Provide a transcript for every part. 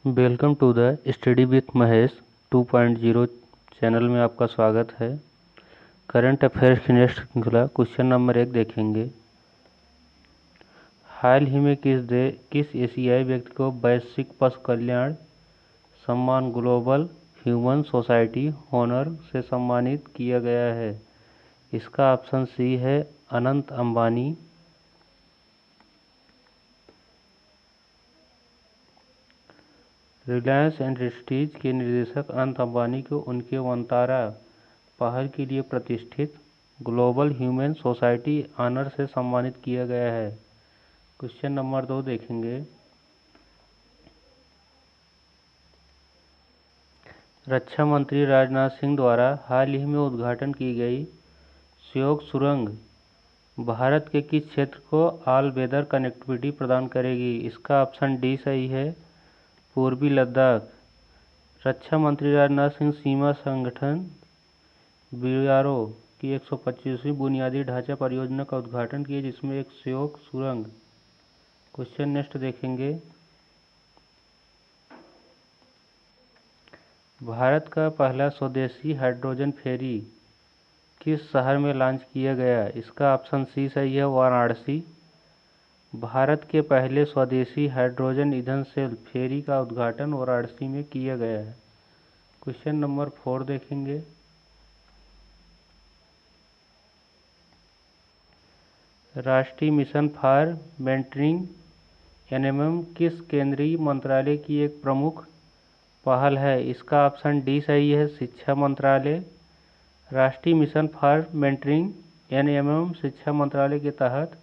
Welcome to the study with Mahesh 2.0 channel में आपका स्वागत है। करंट अफेयर्स की नेक्स्ट श्रृंखला क्वेश्चन नंबर 1 देखेंगे। हाल ही में किस एशियाई व्यक्ति को वैश्विक पशु कल्याण सम्मान ग्लोबल ह्यूमन सोसाइटी ऑनर से सम्मानित किया गया है? इसका ऑप्शन सी है अनंत अंबानी। रिलायंस इंडस्ट्रीज के निर्देशक अनंत अंबानी को उनके वंतारा पहल के लिए प्रतिष्ठित ग्लोबल ह्यूमन सोसाइटी ऑनर से सम्मानित किया गया है। क्वेश्चन नंबर 2 देखेंगे। रक्षा मंत्री राजनाथ सिंह द्वारा हाल ही में उद्घाटन की गई सहयोग सुरंग भारत के किस क्षेत्र को ऑल वेदर कनेक्टिविटी प्रदान करेगी? इसका ऑप्शन डी सही है, पूर्वी लद्दाख। रक्षा मंत्री राजनाथ सिंह सीमा संगठन बीआरओ की 125वीं बुनियादी ढांचा परियोजना का उद्घाटन किए, जिसमें एक सहयोग सुरंग। क्वेश्चन नेक्स्ट देखेंगे। भारत का पहला स्वदेशी हाइड्रोजन फेरी किस शहर में लॉन्च किया गया? इसका ऑप्शन सी सही है, वाराणसी। भारत के पहले स्वदेशी हाइड्रोजन ईंधन सेल फेरी का उद्घाटन वाराणसी में किया गया है। क्वेश्चन नंबर 4 देखेंगे। राष्ट्रीय मिशन फॉर मेंटरिंग एनएमएम किस केंद्रीय मंत्रालय की एक प्रमुख पहल है? इसका ऑप्शन डी सही है, शिक्षा मंत्रालय। राष्ट्रीय मिशन फॉर मेंटरिंग एनएमएम शिक्षा मंत्रालय के तहत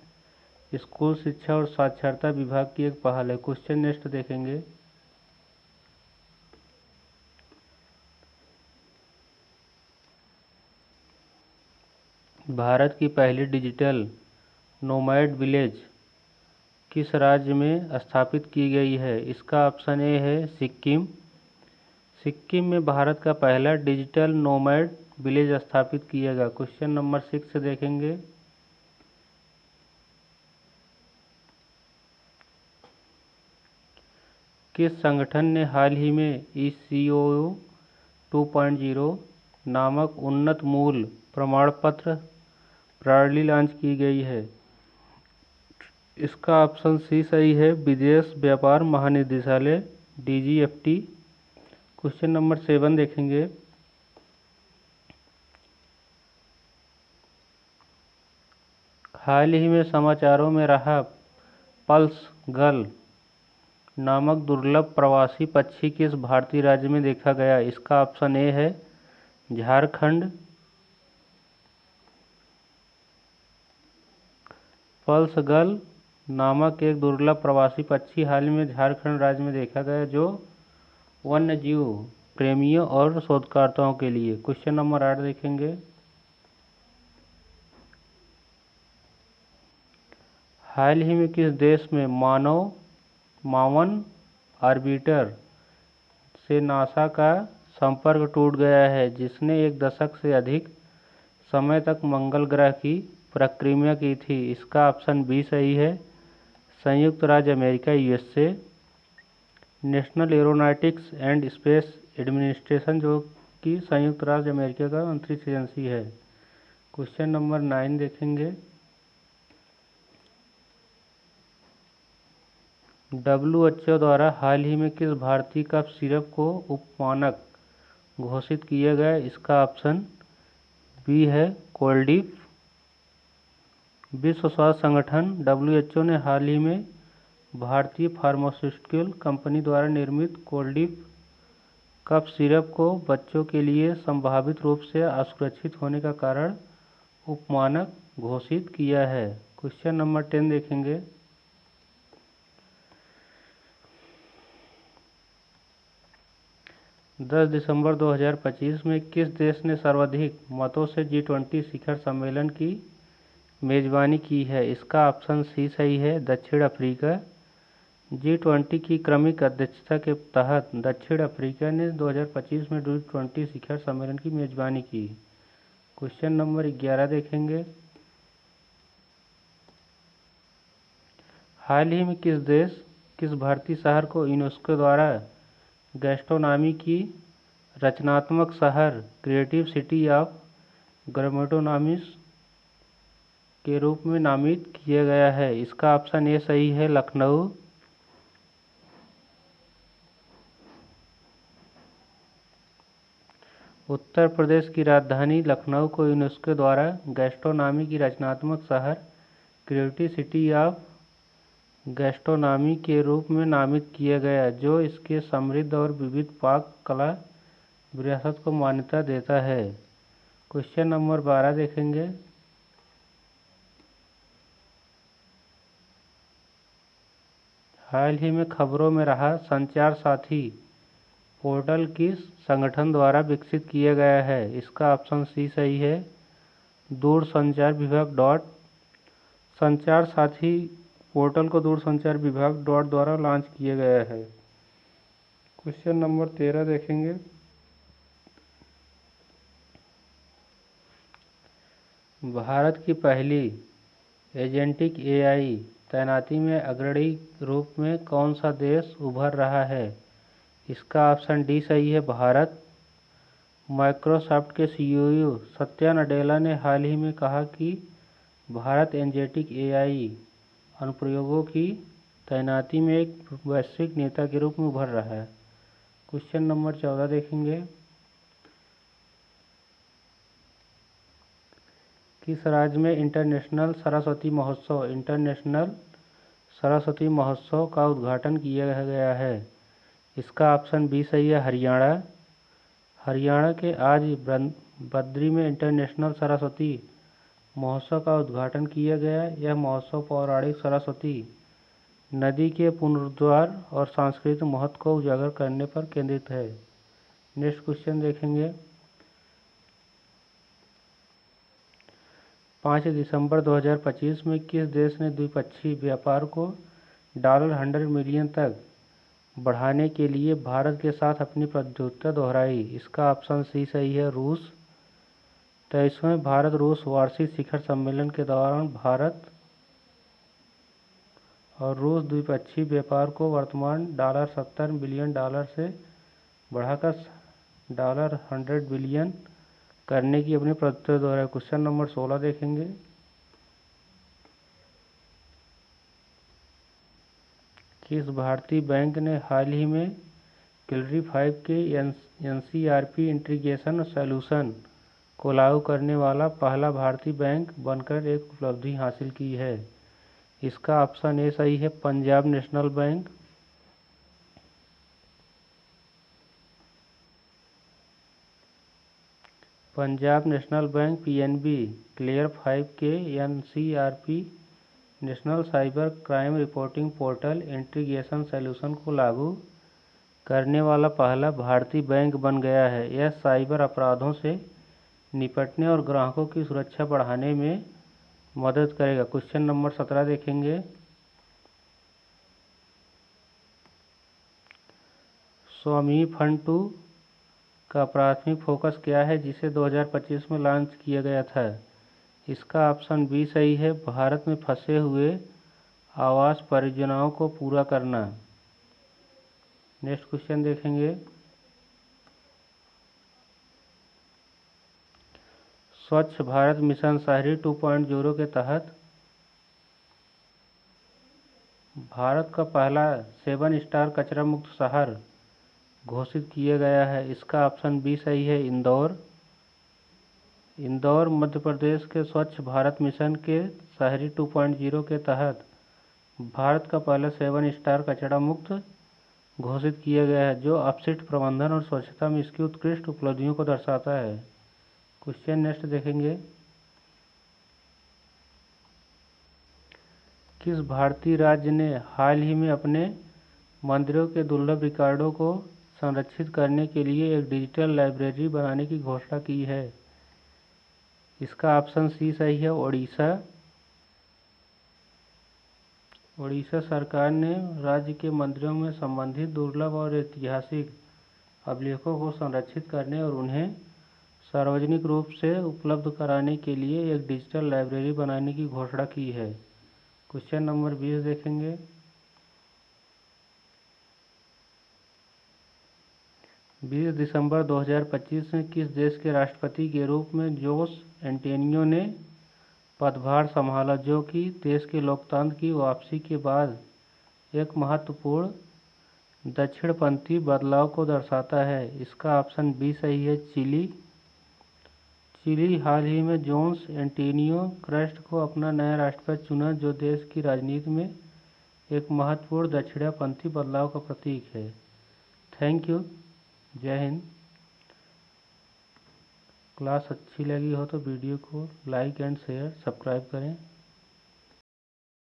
स्कूल शिक्षा और साक्षरता विभाग की एक पहल है। क्वेश्चन नेक्स्ट देखेंगे। भारत की पहली डिजिटल नोमैड विलेज किस राज्य में स्थापित की गई है? इसका ऑप्शन ए है, सिक्किम। सिक्किम में भारत का पहला डिजिटल नोमैड विलेज स्थापित किया गया। क्वेश्चन नंबर 6 देखेंगे। किस संगठन ने हाल ही में ECO 2.0 नामक उन्नत मूल प्रमाण पत्र प्रणाली लॉन्च की गई है? इसका ऑप्शन सी सही है, विदेश व्यापार महानिदेशालय DGFT। क्वेश्चन नंबर 7 देखेंगे। हाल ही में समाचारों में रहा पल्स गल नामक दुर्लभ प्रवासी पक्षी किस भारतीय राज्य में देखा गया? इसका ऑप्शन ए है, झारखंड। पल्स गल नामक एक दुर्लभ प्रवासी पक्षी हाल ही में झारखंड राज्य में देखा गया, जो वन्य जीव प्रेमियों और शोधकर्ताओं के लिए। क्वेश्चन नंबर 8 देखेंगे। हाल ही में किस देश में मावन ऑर्बिटर से नासा का संपर्क टूट गया है, जिसने एक दशक से अधिक समय तक मंगल ग्रह की परिक्रमा की थी? इसका ऑप्शन बी सही है, संयुक्त राज्य America USA। National aeronautics and space administration, जो कि संयुक्त राज्य अमेरिका का अंतरिक्ष एजेंसी है। क्वेश्चन नंबर 9 देखेंगे। WHO द्वारा हाल ही में किस भारतीय कफ सिरप को उपमानक घोषित किया गया? इसका ऑप्शन बी है, कोल्डिफ। विश्व स्वास्थ्य संगठन WHO ने हाल ही में भारतीय फार्मास्यूटिकल कंपनी द्वारा निर्मित कोल्डिफ कफ सिरप को बच्चों के लिए संभावित रूप से असुरक्षित होने का कारण उपमानक घोषित किया है। क्वेश्चन नंबर 10 देखेंगे। दस दिसंबर 2025 में किस देश ने सर्वाधिक मतों से G20 शिखर सम्मेलन की मेजबानी की है? इसका ऑप्शन सी सही है, दक्षिण अफ्रीका। G20 की क्रमिक अध्यक्षता के तहत दक्षिण अफ्रीका ने 2025 में G20 शिखर सम्मेलन की मेजबानी की। क्वेश्चन नंबर 11 देखेंगे। हाल ही में किस भारतीय शहर को यूनेस्को द्वारा गैस्ट्रोनॉमी की रचनात्मक शहर क्रिएटिव सिटी ऑफ गैस्ट्रोनॉमिस्ट के रूप में नामित किया गया है? इसका ऑप्शन ए सही है, लखनऊ। उत्तर प्रदेश की राजधानी लखनऊ को यूनेस्को द्वारा गैस्ट्रोनॉमी की रचनात्मक शहर क्रिएटिव सिटी ऑफ गैस्ट्रोनॉमी के रूप में नामित किया गया, जो इसके समृद्ध और विविध पाक कला विरासत को मान्यता देता है। क्वेश्चन नंबर 12 देखेंगे। हाल ही में खबरों में रहा संचार साथी पोर्टल किस संगठन द्वारा विकसित किया गया है? इसका ऑप्शन सी सही है, दूरसंचार विभाग डॉट। संचार साथी पोर्टल को दूरसंचार विभाग डॉट द्वारा लॉन्च किया गया है। क्वेश्चन नंबर 13 देखेंगे। भारत की पहली एजेंटिक एआई तैनाती में अग्रणी रूप में कौन सा देश उभर रहा है? इसका ऑप्शन डी सही है, भारत। माइक्रोसॉफ्ट के सीईओ सत्या नडेला ने हाल ही में कहा कि भारत एजेंटिक एआई अनुप्रयोगों की तैनाती में एक वैश्विक नेता के रूप में उभर रहा है। क्वेश्चन नंबर 14 देखेंगे। किस राज्य में इंटरनेशनल सरस्वती महोत्सव का उद्घाटन किया गया है? इसका ऑप्शन बी सही है, हरियाणा। हरियाणा के आज बद्री में इंटरनेशनल सरस्वती महोत्सव का उद्घाटन किया गया। यह महोत्सव पौराणिक सरस्वती नदी के पुनरुद्धार और सांस्कृतिक महत्व को उजागर करने पर केंद्रित है। नेक्स्ट क्वेश्चन देखेंगे। 5 दिसंबर 2025 में किस देश ने द्विपक्षीय व्यापार को $100 मिलियन तक बढ़ाने के लिए भारत के साथ अपनी प्रतिबद्धता दोहराई? इसका ऑप्शन सी सही है, रूस। 23वें भारत रूस वार्षिक शिखर सम्मेलन के दौरान भारत और रूस द्विपक्षीय व्यापार को वर्तमान $70 बिलियन से बढ़ाकर $100 बिलियन करने की अपनी प्रतिबद्धता दोहराई। क्वेश्चन नंबर 16 देखेंगे। किस भारतीय बैंक ने हाल ही में क्लरी 5 के एनसीआरपी इंटीग्रेशन सॉल्यूशन को लागू करने वाला पहला भारतीय बैंक बनकर एक उपलब्धि हासिल की है? इसका ऑप्शन ए सही है, Punjab national bank. Punjab national bank PNB clear 5 के NCRP national cyber crime reporting portal integration solution को लागू करने वाला पहला भारतीय बैंक बन गया है। यह साइबर अपराधों से निपटने और ग्राहकों की सुरक्षा बढ़ाने में मदद करेगा। क्वेश्चन नंबर 17 देखेंगे। स्वामी फंड 2 का प्राथमिक फोकस क्या है, जिसे 2025 में लॉन्च किया गया था? इसका ऑप्शन बी सही है, भारत में फंसे हुए आवास परियोजनाओं को पूरा करना। नेक्स्ट क्वेश्चन देखेंगे। स्वच्छ भारत मिशन शहरी 2.0 के तहत भारत का पहला 7 स्टार कचरा मुक्त शहर घोषित किया गया है। इसका ऑप्शन बी सही है, इंदौर। इंदौर मध्य प्रदेश के स्वच्छ भारत मिशन के शहरी 2.0 के तहत भारत का पहला 7 स्टार कचरा मुक्त घोषित किया गया है, जो अपशिष्ट प्रबंधन और स्वच्छता में इसकी उत्कृष्ट उपलब्धियों को दर्शाता है। क्वेश्चन नेक्स्ट देखेंगे। किस भारतीय राज्य ने हाल ही में अपने मंदिरों के दुर्लभ रिकॉर्डों को संरक्षित करने के लिए एक डिजिटल लाइब्रेरी बनाने की घोषणा की है? इसका ऑप्शन सी सही है, ओडिशा। ओडिशा सरकार ने राज्य के मंदिरों में संबंधित दुर्लभ और ऐतिहासिक अभिलेखों को संरक्षित करने और उन्हें सार्वजनिक रूप से उपलब्ध कराने के लिए एक डिजिटल लाइब्रेरी बनाने की घोषणा की है। क्वेश्चन नंबर 20 देखेंगे। 20 दिसंबर 2025 में किस देश के राष्ट्रपति के रूप में जोस एंटेनियो ने पदभार संभाला, जो कि देश के लोकतंत्र की वापसी के बाद एक महत्वपूर्ण दक्षिणपंथी बदलाव को दर्शाता है? इसका ऑप्शन बी सही है, चिली। चिली हाल ही में जोस एंटेनियो क्रिस्ट को अपना नया राष्ट्रपति चुना, जो देश की राजनीति में एक महत्वपूर्ण दक्षिणपंथी बदलाव का प्रतीक है। Thank you. जय हिंद। क्लास अच्छी लगी हो तो वीडियो को लाइक एंड शेयर सब्सक्राइब करें।